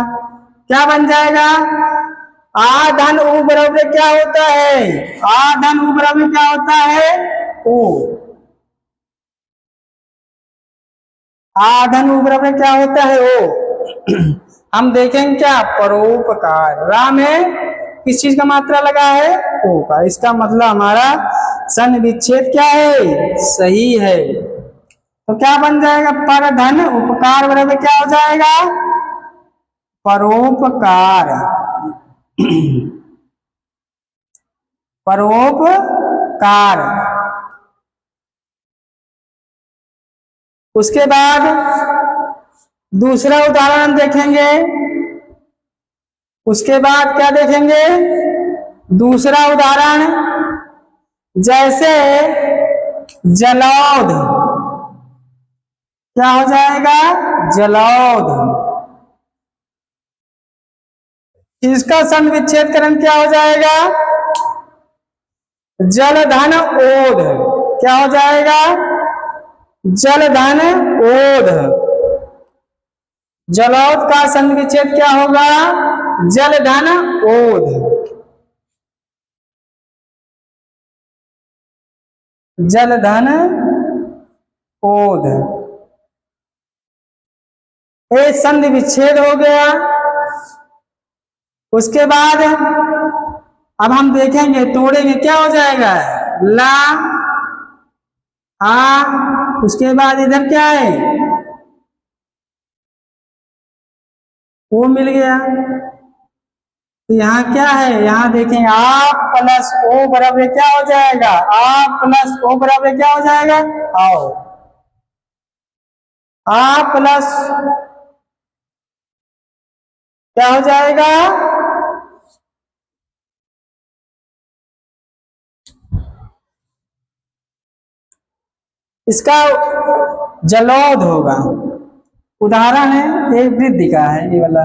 क्या बन जाएगा, आ धन ऊ बराबर क्या होता है, आ धन ऊ बराबर क्या होता है, ओ। आ धन ऊ बराबर क्या होता है, ओ। हम देखेंगे क्या, परोपकार। रा में किस चीज का मात्रा लगा है, ओ का। इसका मतलब हमारा संधि विच्छेद क्या है, सही है। तो क्या बन जाएगा, पर धन उपकार बराबर क्या हो जाएगा, परोपकार। परोपकार। उसके बाद दूसरा उदाहरण देखेंगे। उसके बाद क्या देखेंगे, दूसरा उदाहरण, जैसे जलौध। क्या हो जाएगा, जलौध। इसका संधि विच्छेदकरण क्या हो जाएगा, जल धन ओध। क्या हो जाएगा, जल धन ओध। जलौध का संधि विच्छेद क्या होगा, जल धन ओध। जल धन ओध। ये संधि विच्छेद हो गया। उसके बाद अब हम देखेंगे, तोड़ेंगे, क्या हो जाएगा, ला आ। उसके बाद इधर क्या है, वो मिल गया। तो यहाँ क्या है, यहाँ देखेंगे, आ प्लस ओ बराबर क्या हो जाएगा, आ प्लस ओ बराबर क्या हो जाएगा, आओ। आ प्लस क्या हो जाएगा, इसका जलौध होगा। उदाहरण है, एक वृद्धि का है ये वाला।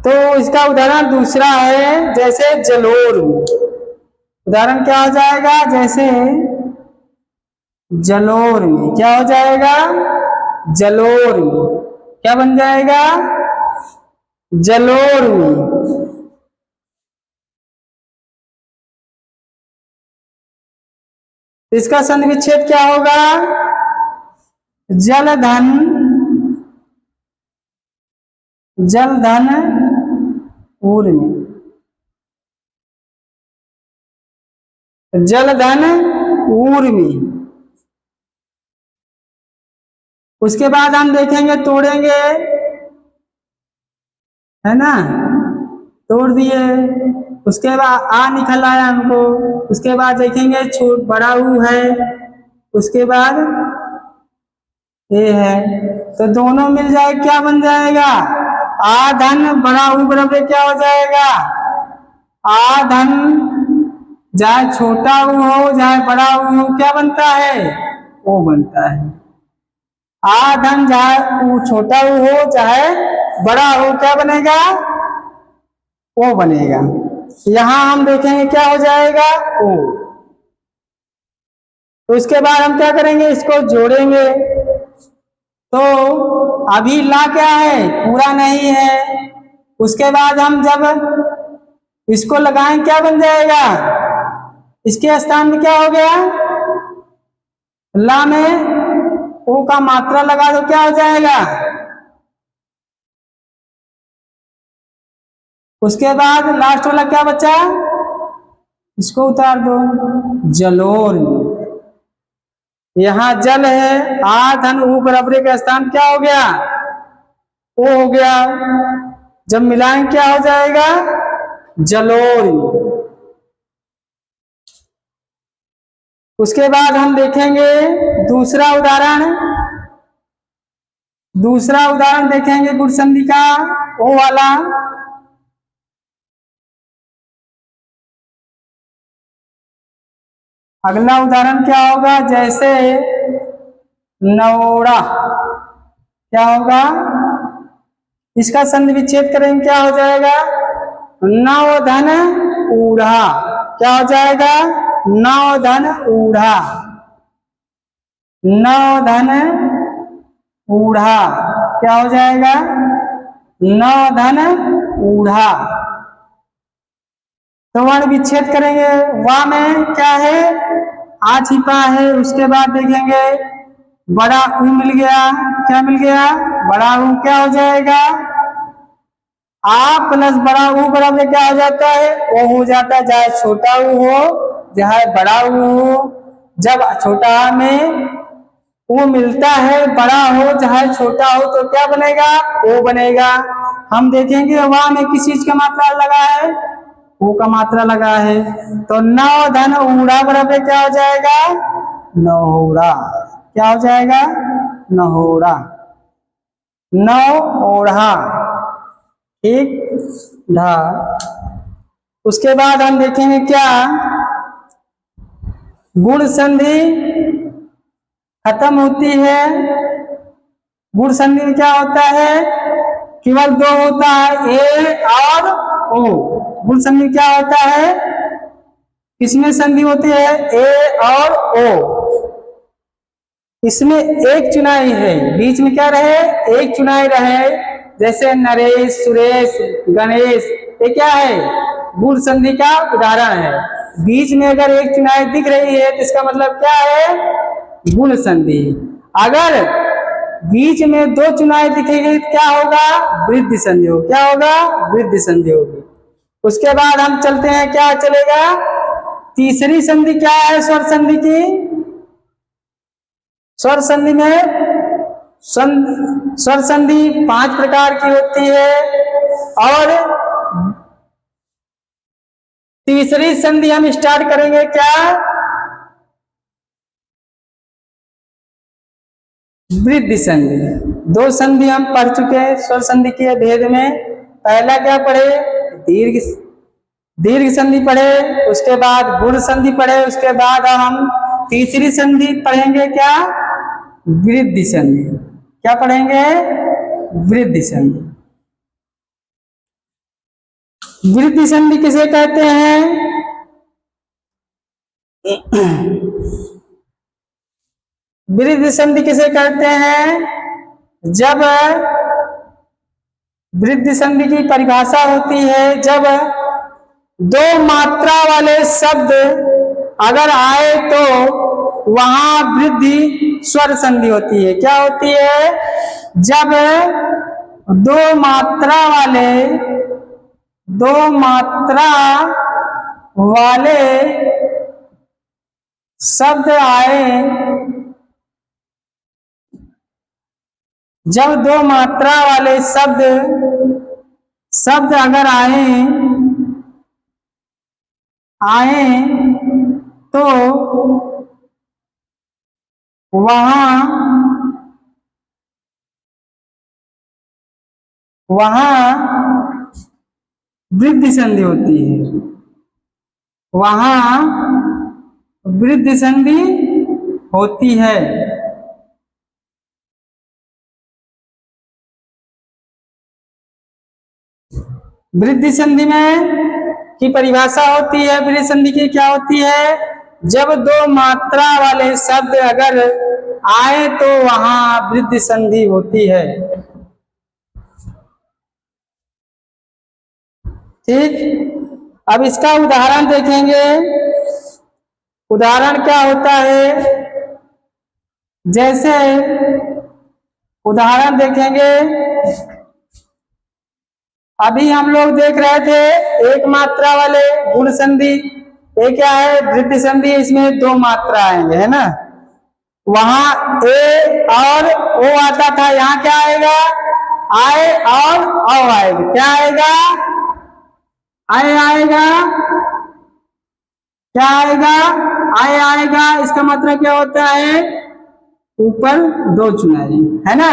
तो इसका उदाहरण दूसरा है, जैसे जलोर। उदाहरण क्या हो जाएगा, जैसे जलोर में। क्या हो जाएगा, जलोर में। क्या बन जाएगा, जलोर में। इसका संधि विच्छेद क्या होगा, जलधन, जलधन ऊर्मी। जलधन ऊर्मी। उसके बाद हम देखेंगे, तोड़ेंगे, है ना, तोड़ दिए। उसके बाद आ निकल आया हमको। उसके बाद देखेंगे छोट बड़ा ऊ है, उसके बाद ये है, तो दोनों मिल जाए, क्या बन जाएगा, आ धन बड़ा ऊ बराबर क्या हो जाएगा, आ धन चाहे छोटा ऊ हो चाहे बड़ा ऊ हो, क्या बनता है? ओ बनता है। आ धन चाहे ऊ छोटा ऊ हो चाहे बड़ा हो, क्या बनेगा? ओ बनेगा। यहां हम देखेंगे क्या हो जाएगा? ओ। तो इसके बाद हम क्या करेंगे? इसको जोड़ेंगे। तो अभी ला क्या है? पूरा नहीं है। उसके बाद हम जब इसको लगाएं क्या बन जाएगा? इसके स्थान में क्या हो गया? ला में ओ का मात्रा लगा दो, क्या हो जाएगा? उसके बाद लास्ट वाला क्या बचा? इसको उतार दो, जलोर। यहां जल है, आ धन ऊ बराबरी का स्थान क्या हो गया? ओ हो गया। जब मिलाएं क्या हो जाएगा? जलोर। उसके बाद हम देखेंगे दूसरा उदाहरण। दूसरा उदाहरण देखेंगे गुण संधि का, ओ वाला। अगला उदाहरण क्या होगा? जैसे नौड़ा, क्या होगा? इसका संधि विच्छेद करेंगे, क्या हो जाएगा? नौ धन ऊढ़ा, क्या हो जाएगा? नौ धन ऊढ़ा, नौ धन ऊढ़ा, क्या हो जाएगा? नौ धन ऊढ़ा। तो वर्ण विच्छेद करेंगे, वा में क्या है? आ छिपा है। उसके बाद देखेंगे बड़ा ऊ मिल गया, क्या मिल गया? बड़ा ऊ, क्या हो जाएगा? आ प्लस बड़ा ऊ बराबर क्या हो जाता है? ओ हो जाता है, चाहे छोटा ऊ हो चाहे बड़ा ऊ हो। जब छोटा आ में ऊ मिलता है, बड़ा हो चाहे छोटा हो, तो क्या बनेगा? ओ बनेगा। हम देखेंगे वहां में किस चीज का मात्रा लगा है? ओ का मात्रा लगा है। तो नौ धन ऊढ़ा बराबर क्या हो जाएगा? नौड़ा, क्या हो जाएगा? नहोड़ा, नौ ओढ़ा, ठीक ढा। उसके बाद हम देखेंगे क्या? गुण संधि खत्म होती है। गुण संधि में क्या होता है? केवल दो होता है, ए और ओ। गुण संधि क्या होता है? किसमें संधि होती है? ए और ओ। इसमें एक चुनाई है, बीच में क्या रहे? एक चुनाई रहे। जैसे नरेश, सुरेश, गणेश, ये क्या है? गुण संधि का उदाहरण है। बीच में अगर एक चुनाई दिख रही है तो इसका मतलब क्या है? गुण संधि। अगर बीच में दो चुनाई दिखेगी तो क्या होगा? वृद्धि संधि होगी। क्या होगा? वृद्धि संधि होगी। उसके बाद हम चलते हैं, क्या चलेगा? तीसरी संधि क्या है स्वर संधि की? स्वर संधि में स्वर संधि 5 प्रकार की होती है। और तीसरी संधि हम स्टार्ट करेंगे क्या? वृद्धि संधि। दो संधि हम पढ़ चुके हैं स्वर संधि के भेद में। पहला क्या पढ़े? दीर्घ दीर्घ संधि पढ़े, उसके बाद गुण संधि पढ़े, उसके बाद हम तीसरी संधि पढ़ेंगे क्या? वृद्धि संधि। क्या पढ़ेंगे? वृद्धि संधि। वृद्धि संधि किसे कहते हैं? वृद्धि संधि किसे कहते हैं? जब वृद्धि संधि की परिभाषा होती है, जब दो मात्रा वाले शब्द अगर आए तो वहां वृद्धि स्वर संधि होती है। क्या होती है? जब दो मात्रा वाले शब्द आए, जब दो मात्रा वाले शब्द अगर आए तो वहां वृद्धि संधि होती है। वहां वृद्धि संधि होती है। वृद्धि संधि में की परिभाषा होती है, वृद्धि संधि की क्या होती है, जब दो मात्रा वाले शब्द अगर आए तो वहां वृद्धि संधि होती है। ठीक, अब इसका उदाहरण देखेंगे। उदाहरण क्या होता है, जैसे उदाहरण देखेंगे, अभी हम लोग देख रहे थे एक मात्रा वाले गुण संधि, ये क्या है, वृद्धि संधि, इसमें दो मात्रा आएंगे, है ना। वहां ए और ओ आता था, यहाँ क्या आएगा, आए और औ आएगा। क्या आएगा, आए आएगा, क्या आएगा, आए आएगा। इसका मतलब क्या होता है, ऊपर दो चुनाई, है ना,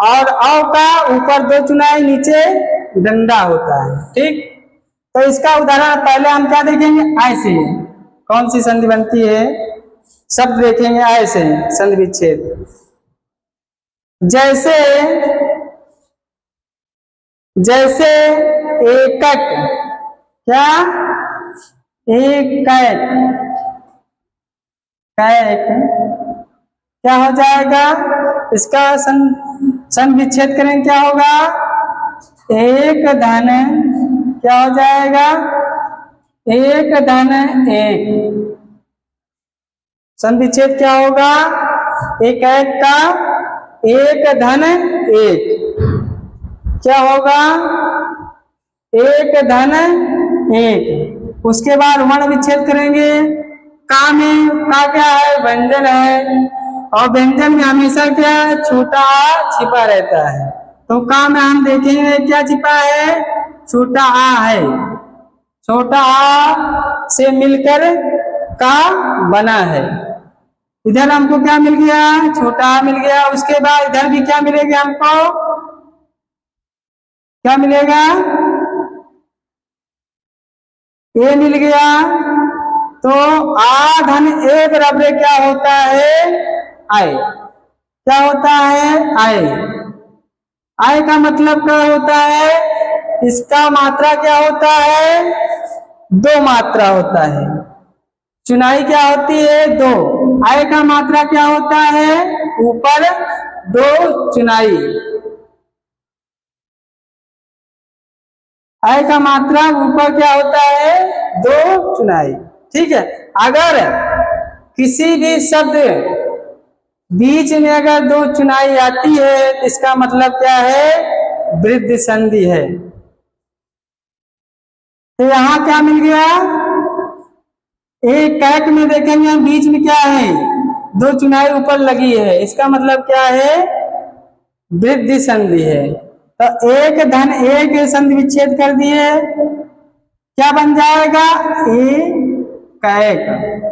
और औ का ऊपर दो चुनाई, नीचे डंडा होता है। ठीक, तो इसका उदाहरण पहले हम क्या देखेंगे, ऐसे कौन सी संधि बनती है, शब्द देखेंगे ऐसे संधि विच्छेद। जैसे जैसे एकक, क्या, एकक, कैक, क्या हो जाएगा, इसका संधि विच्छेद करेंगे, क्या होगा, एक धन, क्या हो जाएगा, एक धन एक। संधि विच्छेद क्या होगा, एक एक का एक धन एक, क्या होगा, एक धन एक। उसके बाद वर्ण विच्छेद करेंगे। का में का क्या है, व्यंजन है, और व्यंजन में हमेशा क्या है, छोटा आ छिपा रहता है। तो का में हम देखेंगे क्या छिपा है, छोटा आ है, छोटा आ से मिलकर का बना है। इधर हमको क्या मिल गया, छोटा आ मिल गया। उसके बाद इधर भी क्या मिलेगा हमको, क्या मिलेगा, ए मिल गया। तो आ धन ए बराबर क्या होता है, आए, क्या होता है, आए। आय का मतलब क्या होता है, इसका मात्रा क्या होता है, दो मात्रा होता है। चुनाई क्या होती है, दो। आय का मात्रा क्या होता है, ऊपर दो चुनाई। आय का मात्रा ऊपर क्या होता है, दो चुनाई। ठीक है, अगर किसी भी शब्द बीच में अगर दो चुनाई आती है तो इसका मतलब क्या है, वृद्धि संधि है। तो यहां क्या मिल गया, एक कैक में देखेंगे हम, बीच में क्या है, दो चुनाई ऊपर लगी है, इसका मतलब क्या है, वृद्धि संधि है। तो एक धन एक संधि विच्छेद कर दिए, क्या बन जाएगा, ए कैक।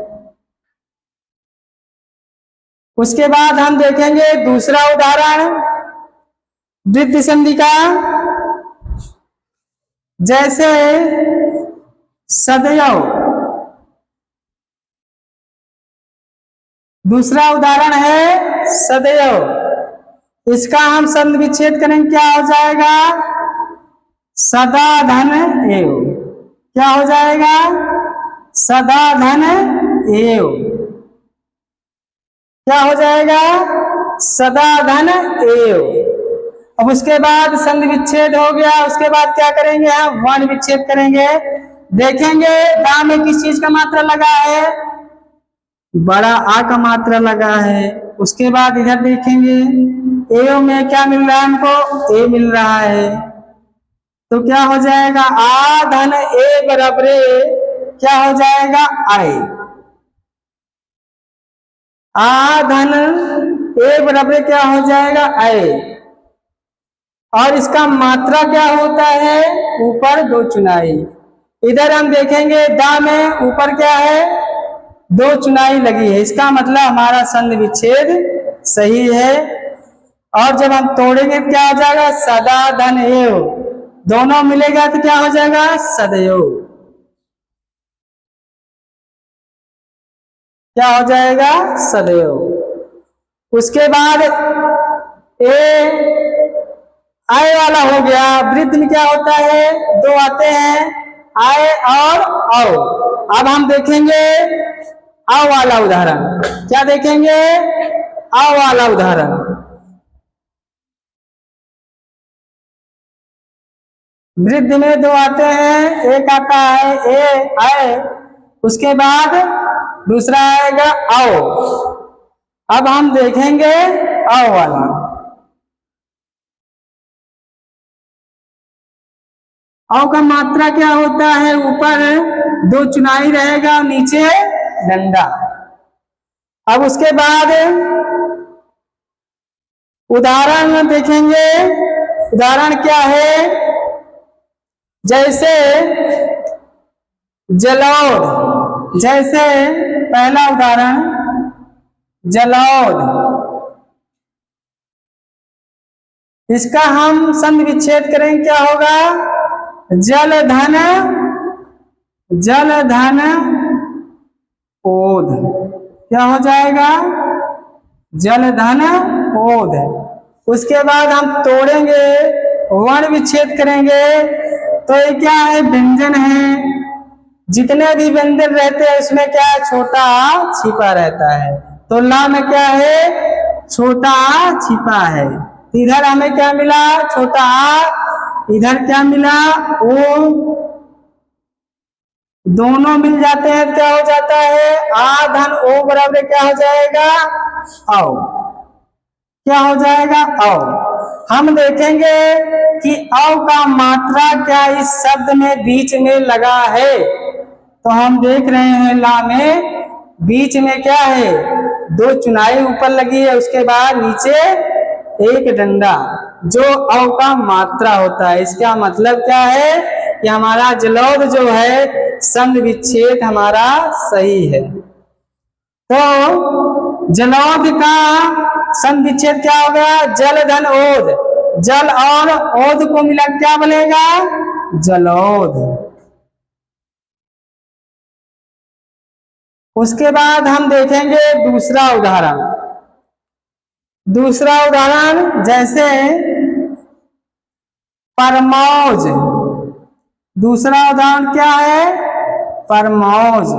उसके बाद हम देखेंगे दूसरा उदाहरण वृद्धि संधि का। जैसे सदैव, दूसरा उदाहरण है सदैव। इसका हम संधि विच्छेद करेंगे, क्या हो जाएगा, सदा धन एव, क्या हो जाएगा, सदा धन एव, क्या हो जाएगा, सदा धन एव। अब उसके बाद संधि विच्छेद हो गया, उसके बाद क्या करेंगे हम, वर्ण विच्छेद करेंगे। देखेंगे दा में किस चीज का मात्रा लगा है, बड़ा आ का मात्रा लगा है। उसके बाद इधर देखेंगे ए में क्या मिल रहा है हमको, ए मिल रहा है। तो क्या हो जाएगा, आ धन ए बराबर क्या हो जाएगा, आए। आ धन ए बराबर क्या हो जाएगा, आए। और इसका मात्रा क्या होता है, ऊपर दो चुनाई। इधर हम देखेंगे दा में ऊपर क्या है, दो चुनाई लगी है, इसका मतलब हमारा संधि विच्छेद सही है। और जब हम तोड़ेंगे क्या हो जाएगा, सदा धन एव, दोनों मिलेगा तो क्या हो जाएगा, सदैव। क्या हो जाएगा? सदैव। उसके बाद ए आय वाला हो गया। वृद्ध में क्या होता है? दो आते हैं, आय और औ। अब हम देखेंगे अ वाला उदाहरण। क्या देखेंगे? अ वाला उदाहरण। वृद्ध में दो आते हैं, एक आता है ए आय, उसके बाद दूसरा आएगा आओ। अब हम देखेंगे आओ वाला। औ का मात्रा क्या होता है? ऊपर दो चुनाई रहेगा और नीचे डंडा। अब उसके बाद उदाहरण देखेंगे। उदाहरण क्या है? जैसे जलौध। जैसे पहला उदाहरण जलौध, इसका हम संधि विच्छेद करेंगे, क्या होगा? जल धन ओध। क्या हो जाएगा? जल धन ओध। उसके बाद हम तोड़ेंगे, वर्ण विच्छेद करेंगे, तो ये क्या है? व्यंजन है। जितने भी व्यंजन रहते हैं उसमें क्या है? छोटा छिपा रहता है। तो ला में क्या है? छोटा छिपा है। इधर हमें क्या मिला? छोटा आ। इधर क्या मिला? ओ। दोनों मिल जाते हैं, क्या हो जाता है? आ धन ओ बराबर क्या हो जाएगा? औ। क्या हो जाएगा? औ। हम देखेंगे कि औ का मात्रा क्या इस शब्द में बीच में लगा है। तो हम देख रहे हैं ला में बीच में क्या है? दो चुनाई ऊपर लगी है, उसके बाद नीचे एक डंडा, जो औ का मात्रा होता है। इसका मतलब क्या है कि हमारा जलौध जो है संधि विच्छेद हमारा सही है। तो जलौध का संधि विच्छेद क्या हो गया? जल धन ओध। जल और ओध को मिला क्या बनेगा? जलौध। उसके बाद हम देखेंगे दूसरा उदाहरण। दूसरा उदाहरण जैसे परमौज। दूसरा उदाहरण क्या है? परमौज।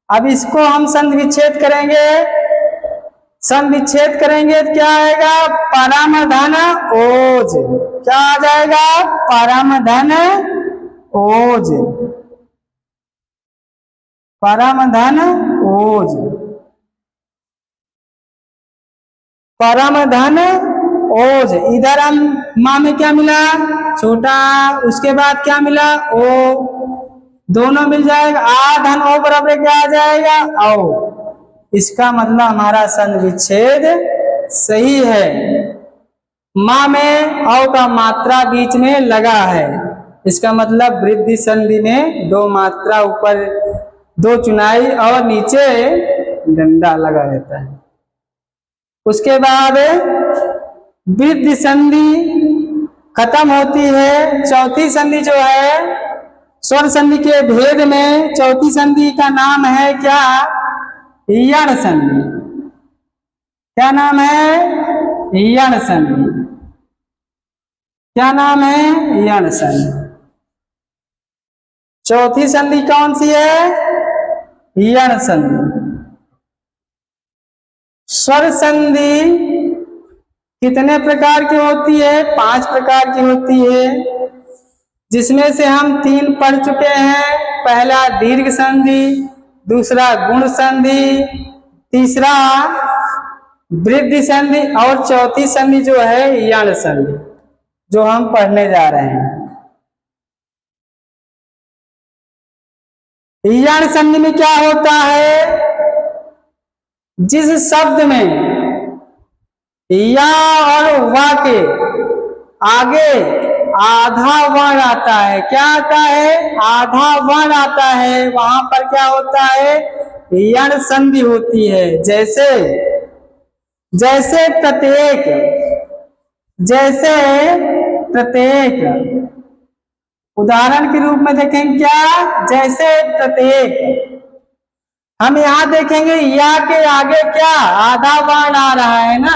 अब इसको हम संधि विच्छेद करेंगे। संधि विच्छेद करेंगे तो क्या आएगा? परम धन ओज। क्या आ जाएगा? परम धन ओज। परम धन ओज। परम धन ओज। इधर हम माँ में क्या मिला? छोटा। उसके बाद क्या मिला? ओ। दोनों मिल जाएगा, आ धन ओ बराबर क्या आ जाएगा? औ। इसका मतलब हमारा संधि विच्छेद सही है। माँ में औ का मात्रा बीच में लगा है, इसका मतलब वृद्धि संधि में दो मात्रा ऊपर दो चुनाई और नीचे डंडा लगा रहता है। उसके बाद वृद्धि संधि खत्म होती है। चौथी संधि जो है स्वर संधि के भेद में, चौथी संधि का नाम है क्या? यण संधि। क्या नाम है? यण संधि। क्या नाम है? यण संधि। चौथी संधि कौन सी है? यण संधि। स्वर संधि कितने प्रकार की होती है? 5 प्रकार की होती है, जिसमें से हम 3 पढ़ चुके हैं। पहला दीर्घ संधि, दूसरा गुण संधि, तीसरा वृद्धि संधि और चौथी संधि जो है यण संधि, जो हम पढ़ने जा रहे हैं। यण संधि में क्या होता है? जिस शब्द में या और वा के आगे आधा वर्ण आता है, क्या आता है? आधा वर्ण आता है, वहां पर क्या होता है? यण संधि होती है। जैसे जैसे प्रत्येक, जैसे प्रत्येक, उदाहरण के रूप में देखें क्या? जैसे प्रत्येक। हम यहाँ देखेंगे या के आगे क्या आधा वर्ण आ रहा है ना,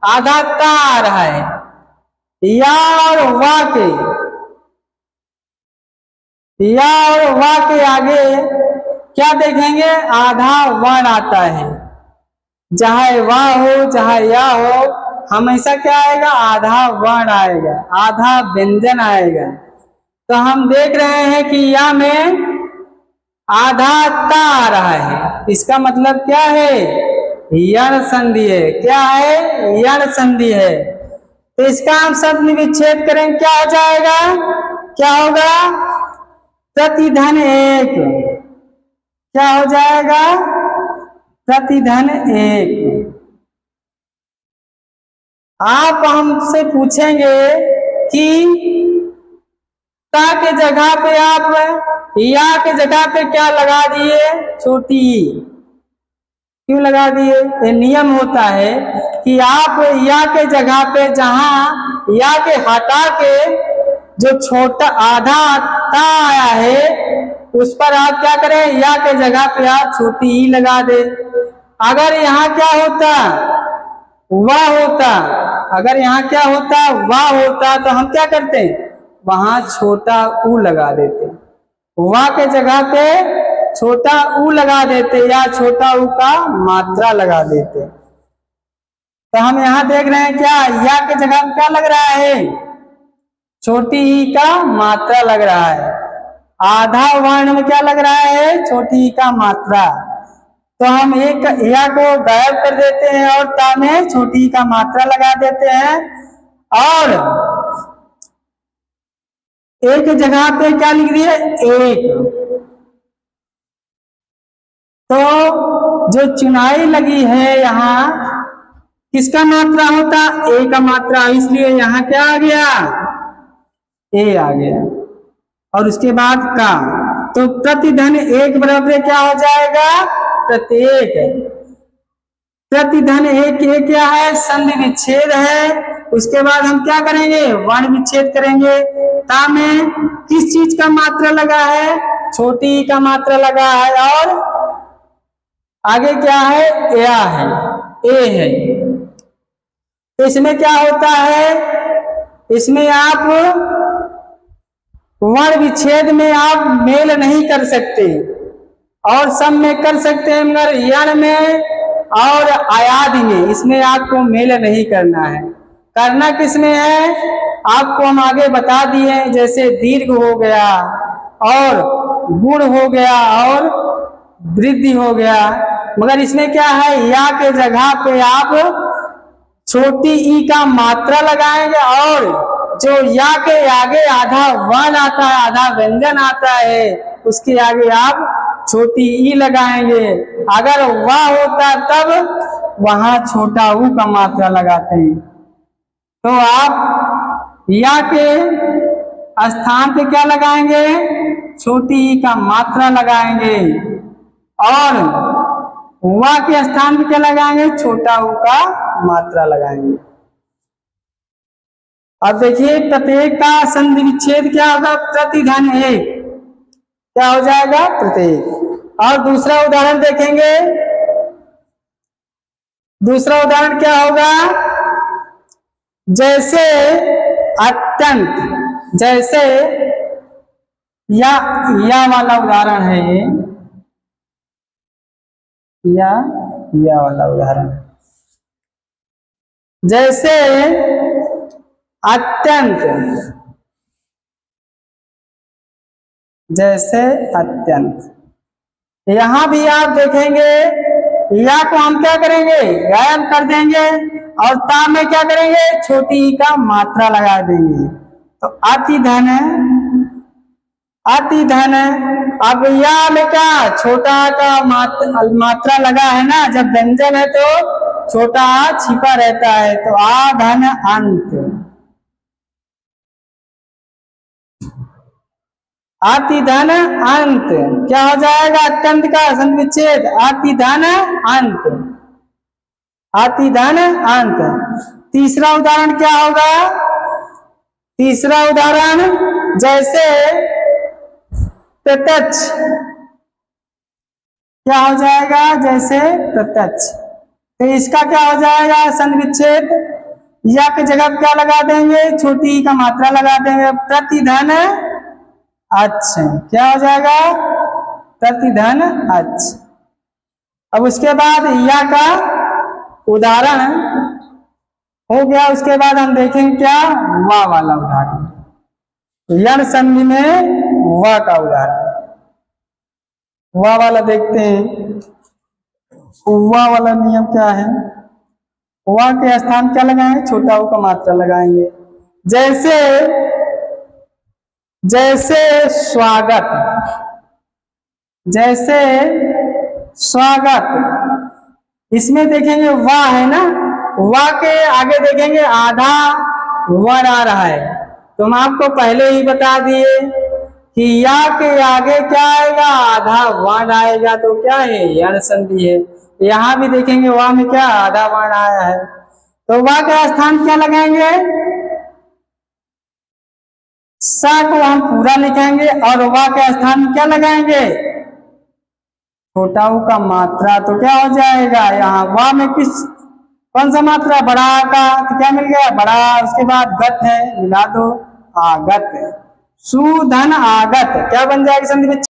आधा का आ रहा है। या और वा के, या और वा के आगे क्या देखेंगे, आधा वर्ण आता है। चाहे वाह हो चाहे या हो, हमेशा क्या आएगा, आधा वर्ण आएगा, आधा व्यंजन आएगा। तो हम देख रहे हैं कि या में आधा ता आ रहा है, इसका मतलब क्या है, यण संधि है। क्या है, यण संधि है। तो इसका हम शब्द विच्छेद करेंगे, क्या हो जाएगा, क्या होगा, प्रतिधन एक। क्या हो जाएगा, प्रतिधन एक। आप हमसे पूछेंगे कि ता के जगह पे आप या के जगह पे क्या लगा दिए, छोटी ई क्यों लगा दिए। ये नियम होता है कि आप या के जगह पे जहां या के हटा के जो छोटा आधा ता आया है उस पर आप क्या करें, या के जगह पे आप छोटी ई लगा दे। अगर यहाँ क्या होता, वाह होता, अगर यहाँ क्या होता, वाह होता, तो हम क्या करते, वहां छोटा ऊ लगा देते, वाह के जगह पे छोटा ऊ लगा देते या छोटा ऊ का मात्रा लगा देते। तो हम यहाँ देख रहे हैं क्या, या के जगह पे क्या लग रहा है, छोटी ई का मात्रा लग रहा है। आधा वर्ण में क्या लग रहा है, छोटी ई का मात्रा। तो हम एक या को गायब कर देते हैं और ता में छोटी का मात्रा लगा देते हैं, और एक जगह पे क्या लिख दिए, एक। तो जो चुनाई लगी है यहाँ किसका मात्रा होता, ए का मात्रा, इसलिए यहाँ क्या आ गया, ए आ गया। और उसके बाद का, तो प्रतिधन एक बराबर क्या हो जाएगा, प्रत्येक। प्रतिधन एक ये क्या है, संधि विच्छेद है। उसके बाद हम क्या करेंगे, वर्ण विच्छेद करेंगे। ता में किस चीज का मात्रा लगा है, छोटी का मात्रा लगा है, और आगे क्या है, या है, ए है। तो इसमें क्या होता है, इसमें आप वर्ण विच्छेद में आप मेल नहीं कर सकते, और सब में कर सकते हैं मगर यण में और आयादि में इसमें आपको मेल नहीं करना है। करना किसमें है, आपको हम आगे बता दिए, जैसे दीर्घ हो गया और गुण हो गया और वृद्धि हो गया। मगर इसमें क्या है, या के जगह पे आप छोटी ई का मात्रा लगाएंगे, और जो या के आगे आधा वर्ण आता है, आधा व्यंजन आता है, उसके आगे आप छोटी ई लगाएंगे। अगर वाह होता तब वहां छोटा ऊ का मात्रा लगाते हैं। तो आप या के स्थान पे क्या लगाएंगे, छोटी ई का मात्रा लगाएंगे, और वा के स्थान पे क्या लगाएंगे, छोटा ऊ का मात्रा लगाएंगे। अब देखिए प्रत्येक का संधि विच्छेद क्या होगा, प्रतिधन एक, क्या हो जाएगा, प्रत्येक। और दूसरा उदाहरण देखेंगे, दूसरा उदाहरण क्या होगा, जैसे अत्यंत, जैसे या वाला उदाहरण है ये, या वाला उदाहरण, जैसे अत्यंत, जैसे अत्यंत, यहां भी आप देखेंगे या को हम क्या करेंगे, गायब कर देंगे, और ता में क्या करेंगे, छोटी ई का मात्रा लगा देंगे। तो अति धन है, अति धन है। अब या में क्या, छोटा का मात्रा लगा है ना, जब व्यंजन है तो छोटा छिपा रहता है, तो आ धन अंत, अति धन अंत, क्या हो जाएगा, अत्यंत का संधि विच्छेद, अति धन अंत, अति धन अंत। तीसरा उदाहरण क्या होगा, तीसरा उदाहरण जैसे प्रत्यक्ष, क्या हो जाएगा, जैसे प्रत्यक्ष। तो इसका क्या हो जाएगा, संधि विच्छेद। या की जगह क्या लगा देंगे, छोटी का मात्रा लगा देंगे, प्रतिधन अच्छ। क्या हो जाएगा, प्रतिधन अच्छ। अब उसके बाद या का उदाहरण हो गया। उसके बाद हम देखेंगे क्या, वा वाला उदाहरण। यण संधि में वा का उदाहरण, वा वाला देखते हैं। वा वाला नियम क्या है, वा के स्थान क्या लगाएंगे, छोटा ऊ का मात्रा लगाएंगे। जैसे जैसे स्वागत, जैसे स्वागत, इसमें देखेंगे वा है ना, वा के आगे देखेंगे आधा वर्ण आ रहा है। तो हम आपको पहले ही बता दिए कि या के आगे क्या आएगा, आधा वर्ण आएगा। तो क्या है, यण संधि है। यहाँ भी देखेंगे वा में क्या आधा वर्ण आया है। तो वा का स्थान क्या लगाएंगे, सा को हम पूरा लिखेंगे और वा के स्थान में क्या लगाएंगे, छोटा ऊ का मात्रा। तो क्या हो जाएगा, यहाँ वा में कौन सा मात्रा, बड़ा का। तो क्या मिल गया, बड़ा। उसके बाद गत है, मिला दो, आगत। सुधन आगत क्या बन जाएगी संधि विच्छेद।